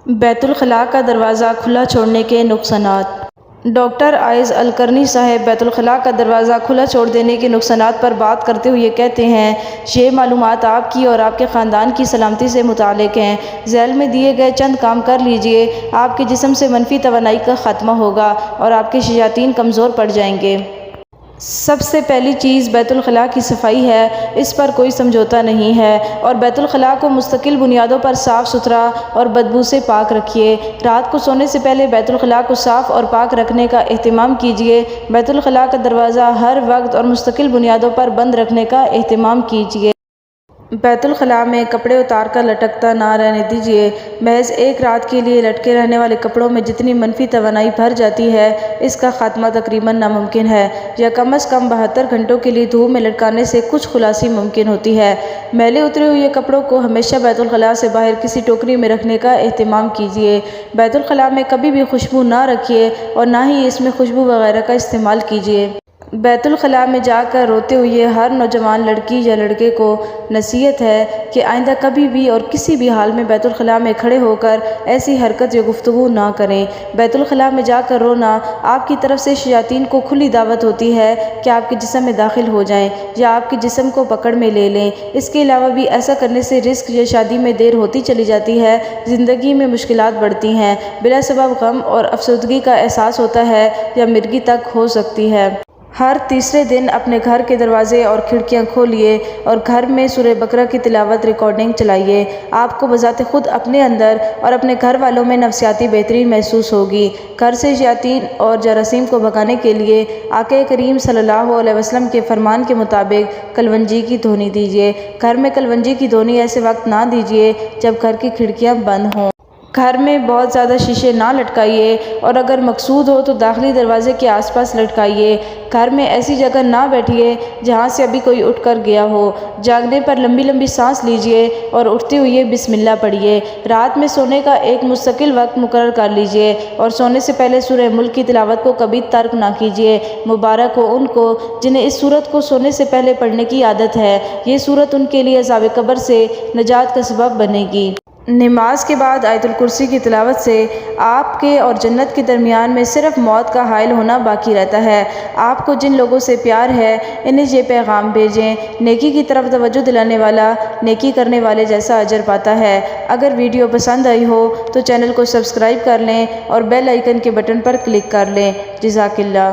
بیت الخلاء کا دروازہ کھلا چھوڑنے کے نقصانات۔ ڈاکٹر عائز القرنی صاحب بیت الخلاء کا دروازہ کھلا چھوڑ دینے کے نقصانات پر بات کرتے ہوئے کہتے ہیں، یہ معلومات آپ کی اور آپ کے خاندان کی سلامتی سے متعلق ہیں۔ ذیل میں دیے گئے چند کام کر لیجئے، آپ کے جسم سے منفی توانائی کا خاتمہ ہوگا اور آپ کے شیاطین کمزور پڑ جائیں گے۔ سب سے پہلی چیز بیت الخلاء کی صفائی ہے، اس پر کوئی سمجھوتہ نہیں ہے، اور بیت الخلاء کو مستقل بنیادوں پر صاف ستھرا اور بدبو سے پاک رکھیے۔ رات کو سونے سے پہلے بیت الخلاء کو صاف اور پاک رکھنے کا اہتمام کیجیے۔ بیت الخلاء کا دروازہ ہر وقت اور مستقل بنیادوں پر بند رکھنے کا اہتمام کیجیے۔ بیت الخلاء میں کپڑے اتار کر لٹکتا نہ رہنے دیجیے۔ محض ایک رات کے لیے لٹکے رہنے والے کپڑوں میں جتنی منفی توانائی بھر جاتی ہے، اس کا خاتمہ تقریباً ناممکن ہے، یا کم از کم 72 گھنٹوں کے لیے دھوپ میں لٹکانے سے کچھ خلاصی ممکن ہوتی ہے۔ میلے اترے ہوئے کپڑوں کو ہمیشہ بیت الخلاء سے باہر کسی ٹوکری میں رکھنے کا اہتمام کیجیے۔ بیت الخلاء میں کبھی بھی خوشبو نہ رکھیے اور نہ ہی اس میں خوشبو وغیرہ کا استعمال کیجیے۔ بیت الخلاء میں جا کر روتے ہوئے ہر نوجوان لڑکی یا لڑکے کو نصیحت ہے کہ آئندہ کبھی بھی اور کسی بھی حال میں بیت الخلاء میں کھڑے ہو کر ایسی حرکت یا گفتگو نہ کریں۔ بیت الخلاء میں جا کر رونا آپ کی طرف سے شیاطین کو کھلی دعوت ہوتی ہے کہ آپ کے جسم میں داخل ہو جائیں یا آپ کے جسم کو پکڑ میں لے لیں۔ اس کے علاوہ بھی ایسا کرنے سے رزق یا شادی میں دیر ہوتی چلی جاتی ہے، زندگی میں مشکلات بڑھتی ہیں، بلا سبب غم اور افسردگی کا احساس ہوتا ہے یا مرگی تک ہو سکتی ہے۔ ہر تیسرے دن اپنے گھر کے دروازے اور کھڑکیاں کھولیے اور گھر میں سورہ بقرہ کی تلاوت ریکارڈنگ چلائیے۔ آپ کو بذات خود اپنے اندر اور اپنے گھر والوں میں نفسیاتی بہتری محسوس ہوگی۔ گھر سے شیاطین اور جراثیم کو بھگانے کے لیے آقا کریم صلی اللہ علیہ وسلم کے فرمان کے مطابق کلونجی کی دھونی دیجیے۔ گھر میں کلونجی کی دھونی ایسے وقت نہ دیجیے جب گھر کی کھڑکیاں بند ہوں۔ گھر میں بہت زیادہ شیشے نہ لٹکائیے، اور اگر مقصود ہو تو داخلی دروازے کے آس پاس لٹکائیے۔ گھر میں ایسی جگہ نہ بیٹھیے جہاں سے ابھی کوئی اٹھ کر گیا ہو۔ جاگنے پر لمبی لمبی سانس لیجیے اور اٹھتے ہوئے بسم اللہ پڑھیے۔ رات میں سونے کا ایک مستقل وقت مقرر کر لیجیے اور سونے سے پہلے سورہ ملک کی تلاوت کو کبھی ترک نہ کیجیے۔ مبارک ہو ان کو جنہیں اس سورت کو سونے سے پہلے پڑھنے کی عادت ہے، یہ سورت ان کے لیے عذاب قبر سے نجات کا سبب بنے گی۔ نماز کے بعد آیت الکرسی کی تلاوت سے آپ کے اور جنت کے درمیان میں صرف موت کا حائل ہونا باقی رہتا ہے۔ آپ کو جن لوگوں سے پیار ہے انہیں یہ پیغام بھیجیں، نیکی کی طرف توجہ دلانے والا نیکی کرنے والے جیسا اجر پاتا ہے۔ اگر ویڈیو پسند آئی ہو تو چینل کو سبسکرائب کر لیں اور بیل آئیکن کے بٹن پر کلک کر لیں۔ جزاک اللہ۔